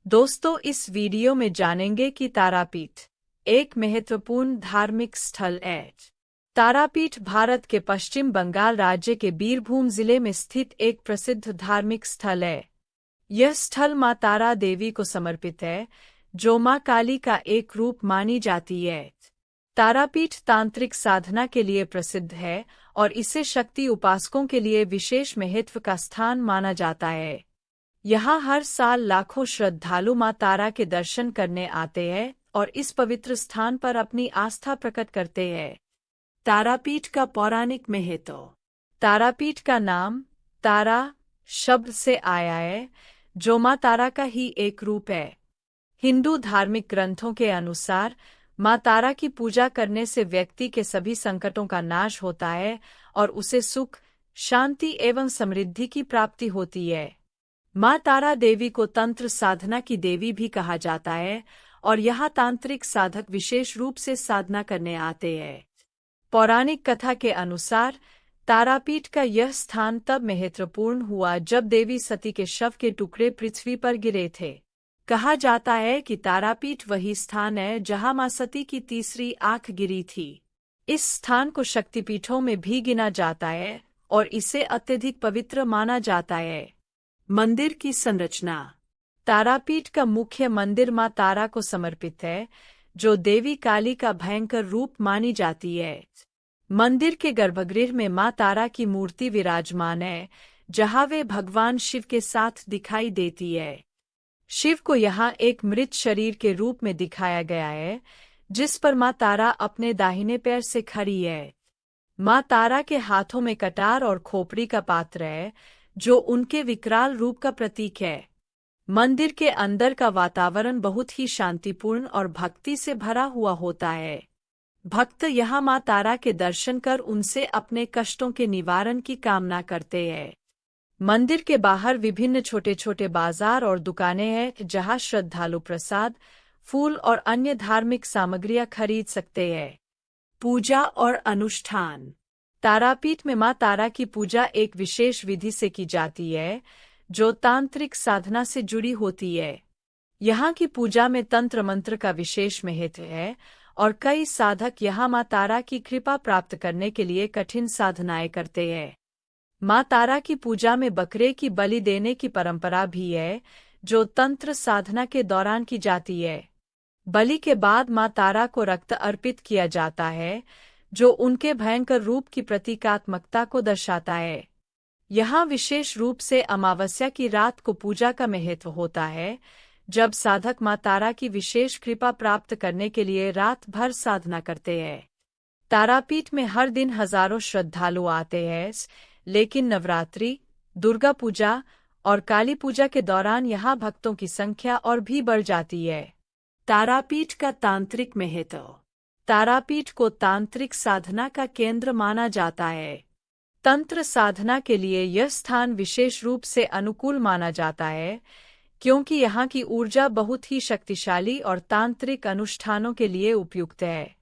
दोस्तों, इस वीडियो में जानेंगे कि तारापीठ एक महत्वपूर्ण धार्मिक स्थल है। तारापीठ भारत के पश्चिम बंगाल राज्य के बीरभूम जिले में स्थित एक प्रसिद्ध धार्मिक स्थल है। यह स्थल मां तारा देवी को समर्पित है, जो मां काली का एक रूप मानी जाती है। तारापीठ तांत्रिक साधना के लिए प्रसिद्ध है और इसे शक्ति उपासकों के लिए विशेष महत्व का स्थान माना जाता है। यहाँ हर साल लाखों श्रद्धालु मां तारा के दर्शन करने आते हैं और इस पवित्र स्थान पर अपनी आस्था प्रकट करते हैं। तारापीठ का पौराणिक महत्व। तारापीठ का नाम तारा शब्द से आया है, जो मां तारा का ही एक रूप है। हिंदू धार्मिक ग्रंथों के अनुसार मां तारा की पूजा करने से व्यक्ति के सभी संकटों का नाश होता है और उसे सुख, शांति एवं समृद्धि की प्राप्ति होती है। मां तारा देवी को तंत्र साधना की देवी भी कहा जाता है और यहाँ तांत्रिक साधक विशेष रूप से साधना करने आते हैं। पौराणिक कथा के अनुसार तारापीठ का यह स्थान तब महत्वपूर्ण हुआ जब देवी सती के शव के टुकड़े पृथ्वी पर गिरे थे। कहा जाता है कि तारापीठ वही स्थान है जहाँ मां सती की तीसरी आंख गिरी थी। इस स्थान को शक्तिपीठों में भी गिना जाता है और इसे अत्यधिक पवित्र माना जाता है। मंदिर की संरचना। तारापीठ का मुख्य मंदिर मां तारा को समर्पित है, जो देवी काली का भयंकर रूप मानी जाती है। मंदिर के गर्भगृह में मां तारा की मूर्ति विराजमान है, जहां वे भगवान शिव के साथ दिखाई देती है। शिव को यहाँ एक मृत शरीर के रूप में दिखाया गया है, जिस पर मां तारा अपने दाहिने पैर से खड़ी है। मां तारा के हाथों में कटार और खोपड़ी का पात्र है, जो उनके विकराल रूप का प्रतीक है। मंदिर के अंदर का वातावरण बहुत ही शांतिपूर्ण और भक्ति से भरा हुआ होता है। भक्त यहाँ मां तारा के दर्शन कर उनसे अपने कष्टों के निवारण की कामना करते हैं। मंदिर के बाहर विभिन्न छोटे छोटे बाजार और दुकानें हैं, जहाँ श्रद्धालु प्रसाद, फूल और अन्य धार्मिक सामग्रियां खरीद सकते हैं। पूजा और अनुष्ठान। तारापीठ में मां तारा की पूजा एक विशेष विधि से की जाती है, जो तांत्रिक साधना से जुड़ी होती है। यहाँ की पूजा में तंत्र मंत्र का विशेष महत्व है और कई साधक यहाँ मां तारा की कृपा प्राप्त करने के लिए कठिन साधनाएं करते हैं। मां तारा की पूजा में बकरे की बलि देने की परंपरा भी है, जो तंत्र साधना के दौरान की जाती है। बलि के बाद मां तारा को रक्त अर्पित किया जाता है, जो उनके भयंकर रूप की प्रतीकात्मकता को दर्शाता है। यहाँ विशेष रूप से अमावस्या की रात को पूजा का महत्व होता है, जब साधक मां तारा की विशेष कृपा प्राप्त करने के लिए रात भर साधना करते हैं। तारापीठ में हर दिन हजारों श्रद्धालु आते हैं, लेकिन नवरात्रि, दुर्गा पूजा और काली पूजा के दौरान यहाँ भक्तों की संख्या और भी बढ़ जाती है। तारापीठ का तांत्रिक महत्व। तारापीठ को तांत्रिक साधना का केंद्र माना जाता है। तंत्र साधना के लिए यह स्थान विशेष रूप से अनुकूल माना जाता है, क्योंकि यहाँ की ऊर्जा बहुत ही शक्तिशाली और तांत्रिक अनुष्ठानों के लिए उपयुक्त है।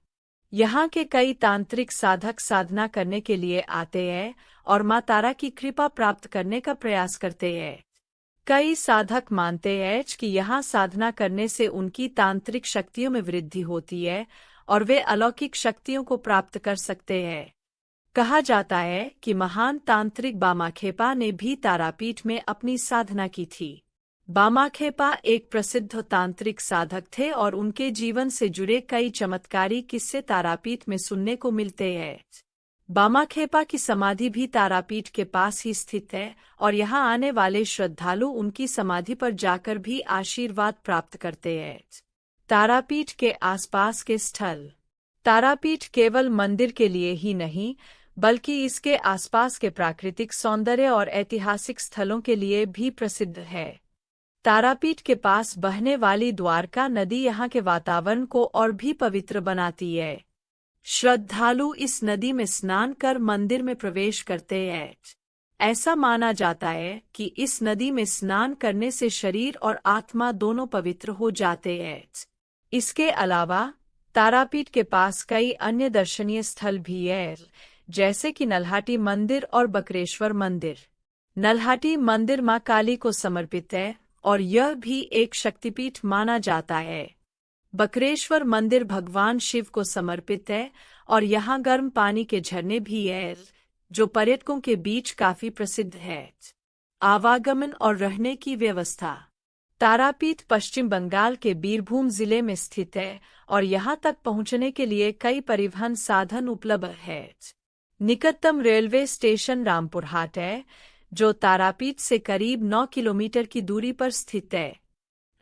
यहाँ के कई तांत्रिक साधक साधना करने के लिए आते हैं और मां तारा की कृपा प्राप्त करने का प्रयास करते हैं। कई साधक मानते हैं कि यहाँ साधना करने से उनकी तांत्रिक शक्तियों में वृद्धि होती है और वे अलौकिक शक्तियों को प्राप्त कर सकते हैं। कहा जाता है कि महान तांत्रिक बामाखेपा ने भी तारापीठ में अपनी साधना की थी। बामाखेपा एक प्रसिद्ध तांत्रिक साधक थे और उनके जीवन से जुड़े कई चमत्कारी किस्से तारापीठ में सुनने को मिलते हैं। बामाखेपा की समाधि भी तारापीठ के पास ही स्थित है और यहाँ आने वाले श्रद्धालु उनकी समाधि पर जाकर भी आशीर्वाद प्राप्त करते हैं। तारापीठ के आसपास के स्थल। तारापीठ केवल मंदिर के लिए ही नहीं, बल्कि इसके आसपास के प्राकृतिक सौंदर्य और ऐतिहासिक स्थलों के लिए भी प्रसिद्ध है। तारापीठ के पास बहने वाली द्वारका नदी यहाँ के वातावरण को और भी पवित्र बनाती है। श्रद्धालु इस नदी में स्नान कर मंदिर में प्रवेश करते हैं। ऐसा माना जाता है कि इस नदी में स्नान करने से शरीर और आत्मा दोनों पवित्र हो जाते हैं। इसके अलावा तारापीठ के पास कई अन्य दर्शनीय स्थल भी हैं, जैसे कि नल्हाटी मंदिर और बकरेश्वर मंदिर। नल्हाटी मंदिर मां काली को समर्पित है और यह भी एक शक्तिपीठ माना जाता है। बकरेश्वर मंदिर भगवान शिव को समर्पित है और यहाँ गर्म पानी के झरने भी हैं, जो पर्यटकों के बीच काफी प्रसिद्ध है। आवागमन और रहने की व्यवस्था। तारापीठ पश्चिम बंगाल के बीरभूम जिले में स्थित है और यहाँ तक पहुँचने के लिए कई परिवहन साधन उपलब्ध हैं। निकटतम रेलवे स्टेशन रामपुरहाट है, जो तारापीठ से करीब 9 किलोमीटर की दूरी पर स्थित है।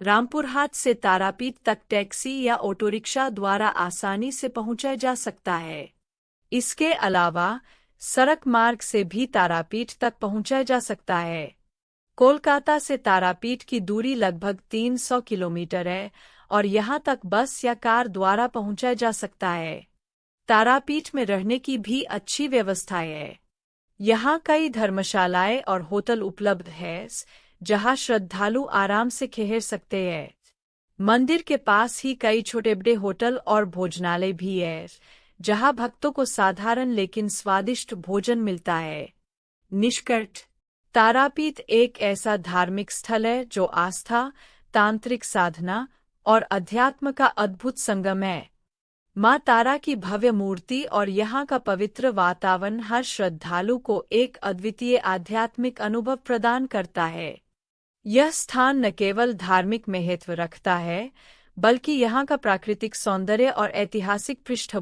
रामपुरहाट से तारापीठ तक टैक्सी या ऑटो रिक्शा द्वारा आसानी से पहुंचा जा सकता है। इसके अलावा सड़क मार्ग से भी तारापीठ तक पहुंचा जा सकता है। कोलकाता से तारापीठ की दूरी लगभग 300 किलोमीटर है और यहां तक बस या कार द्वारा पहुंचा जा सकता है। तारापीठ में रहने की भी अच्छी व्यवस्था है। यहाँ कई धर्मशालाएं और होटल उपलब्ध हैं, जहां श्रद्धालु आराम से ठहर सकते हैं। मंदिर के पास ही कई छोटे बड़े होटल और भोजनालय भी हैं, जहां भक्तों को साधारण लेकिन स्वादिष्ट भोजन मिलता है। निष्कर्ष: तारापीठ एक ऐसा धार्मिक स्थल है जो आस्था, तांत्रिक साधना और अध्यात्म का अद्भुत संगम है। माँ तारा की भव्य मूर्ति और यहाँ का पवित्र वातावरण हर श्रद्धालु को एक अद्वितीय आध्यात्मिक अनुभव प्रदान करता है। यह स्थान न केवल धार्मिक महत्व रखता है, बल्कि यहाँ का प्राकृतिक सौंदर्य और ऐतिहासिक पृष्ठभूमि